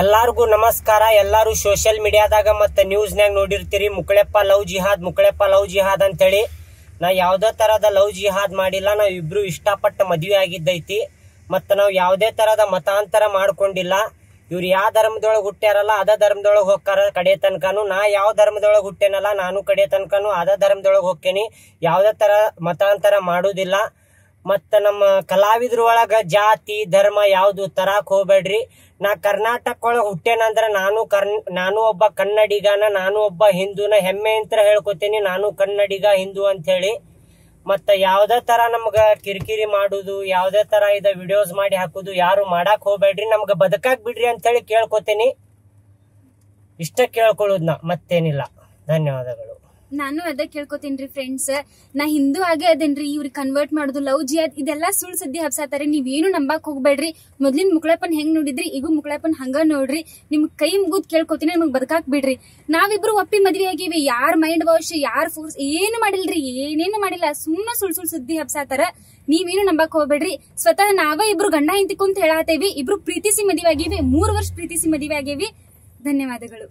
ಎಲ್ಲಾರ್ಗೂ ನಮಸ್ಕಾರ. ಎಲ್ಲಾರು ಸೋಷಿಯಲ್ ಮೀಡಿಯಾದಾಗ ಮತ್ತೆ ನ್ಯೂಸ್ನಾಗ ನೋಡಿರ್ತೀರಿ ಮುಕ್ಕಳೆಪ್ಪ ಲವ್ ಜಿಹಾದ್ ಅಂತೇಳಿ. ನಾ ಯಾವ್ದೇ ತರದ ಲವ್ ಜಿಹಾದ್ ಮಾಡಿಲ್ಲ. ನಾವ್ ಇಬ್ರು ಇಷ್ಟಪಟ್ಟ ಮದ್ವೆ ಆಗಿದ್ದೈತಿ. ಮತ್ತ ನಾವ್ ಯಾವ್ದೇ ತರದ ಮತಾಂತರ ಮಾಡ್ಕೊಂಡಿಲ್ಲ. ಇವ್ರು ಯಾವ ಧರ್ಮದೊಳಗ ಹುಟ್ಟ್ಯಾರಲ್ಲ ಅದ ಧರ್ಮದೊಳಗ ಹೋಗ್ತಾರ ಕಡೆ ತನಕನು. ನಾ ಯಾವ ಧರ್ಮದೊಳಗ ಹುಟ್ಟೇನಲ್ಲ ನಾನು ಕಡೆ ತನಕನು ಅದ ಧರ್ಮದೊಳಗ ಹೋಗ್ತೇನಿ. ಯಾವ್ದೇ ತರ ಮತಾಂತರ ಮಾಡುದಿಲ್ಲ. ಮತ್ತ ನಮ್ಮ ಕಲಾವಿದ್ರ ಒಳಗ ಜಾತಿ ಧರ್ಮ ಯಾವ್ದು ತರಾಕ್ ಹೋಗ್ಬೇಡ್ರಿ. ನಾ ಕರ್ನಾಟಕ ಒಳಗ ಹುಟ್ಟೇನಂದ್ರ ನಾನು ಒಬ್ಬ ಕನ್ನಡಿಗನ, ನಾನು ಒಬ್ಬ ಹಿಂದೂನ ಹೆಮ್ಮೆ ಅಂತ ಹೇಳ್ಕೊತೀನಿ. ನಾನು ಕನ್ನಡಿಗ ಹಿಂದೂ ಅಂತ ಹೇಳಿ. ಮತ್ತ ಯಾವ್ದೇ ತರ ನಮ್ಗ ಕಿರಿಕಿರಿ ಮಾಡುದು, ಯಾವ್ದೇ ತರ ಇದ ವಿಡಿಯೋಸ್ ಮಾಡಿ ಹಾಕುದು ಯಾರು ಮಾಡಾಕ್ ಹೋಗ್ಬೇಡ್ರಿ. ನಮ್ಗ ಬದುಕಾಕ್ ಬಿಡ್ರಿ ಅಂತ ಹೇಳಿ ಕೇಳ್ಕೊತೀನಿ. ಇಷ್ಟ ಕೇಳ್ಕೊಳ್ಳೋದ್ ಮತ್ತೇನಿಲ್ಲ. ಧನ್ಯವಾದಗಳು. ನಾನು ಅದ ಕೇಳ್ಕೊತೀನ್ರಿ ಫ್ರೆಂಡ್ಸ್. ನಾ ಹಿಂದೂ ಆಗೇ ಅದೇನ್ರಿ. ಇವ್ರಿಗೆ ಕನ್ವರ್ಟ್ ಮಾಡುದು ಲವ್ ಜಿಯಾದ್ ಇದೆಲ್ಲಾ ಸುಳ್ಳು ಸುದ್ದಿ ಹಬ್ಸಾತಾರೆ. ನೀವೇನು ನಂಬಾಕ್ ಹೋಗ್ಬೇಡ್ರಿ. ಮೊದ್ಲಿನ ಮುಕ್ಕಳಪ್ಪನ್ ಹೆಂಗ್ ನೋಡಿದ್ರಿ ಈಗ ಮುಕ್ಕಳಪ್ಪನ್ ಹಂಗ ನೋಡ್ರಿ. ನಿಮ್ ಕೈ ಮುಗಿದ್ ಕೇಳ್ಕೊತೀನಿ, ನಮಗ್ ಬದುಕಾಕ್ ಬಿಡ್ರಿ. ನಾವಿಬ್ರು ಒಪ್ಪಿ ಮದ್ವೆ ಆಗಿವಿ. ಯಾರ್ ಮೈಂಡ್ ವಾಶ್ ಯಾರ್ ಫೋರ್ಸ್ ಏನು ಮಾಡಿಲ್ರಿ, ಏನೇನು ಮಾಡಿಲ್ಲ. ಸುಮ್ಮನೆ ಸುಳ್ಳು ಸುದ್ದಿ ಹಬ್ಸಾತಾರ. ನೀವೇನು ನಂಬಾಕ್ ಹೋಗ್ಬೇಡ್ರಿ. ಸ್ವತಃ ನಾವೇ ಇಬ್ರು ಗಂಡ ಹಿಂತಿಕೊಂತ ಹೇಳಾತೇವಿ. ಇಬ್ರು ಪ್ರೀತಿಸಿ ಮದ್ವೆ ಆಗಿವಿ. 3 ವರ್ಷ ಪ್ರೀತಿಸಿ ಮದ್ವೆ ಆಗೇವಿ. ಧನ್ಯವಾದಗಳು.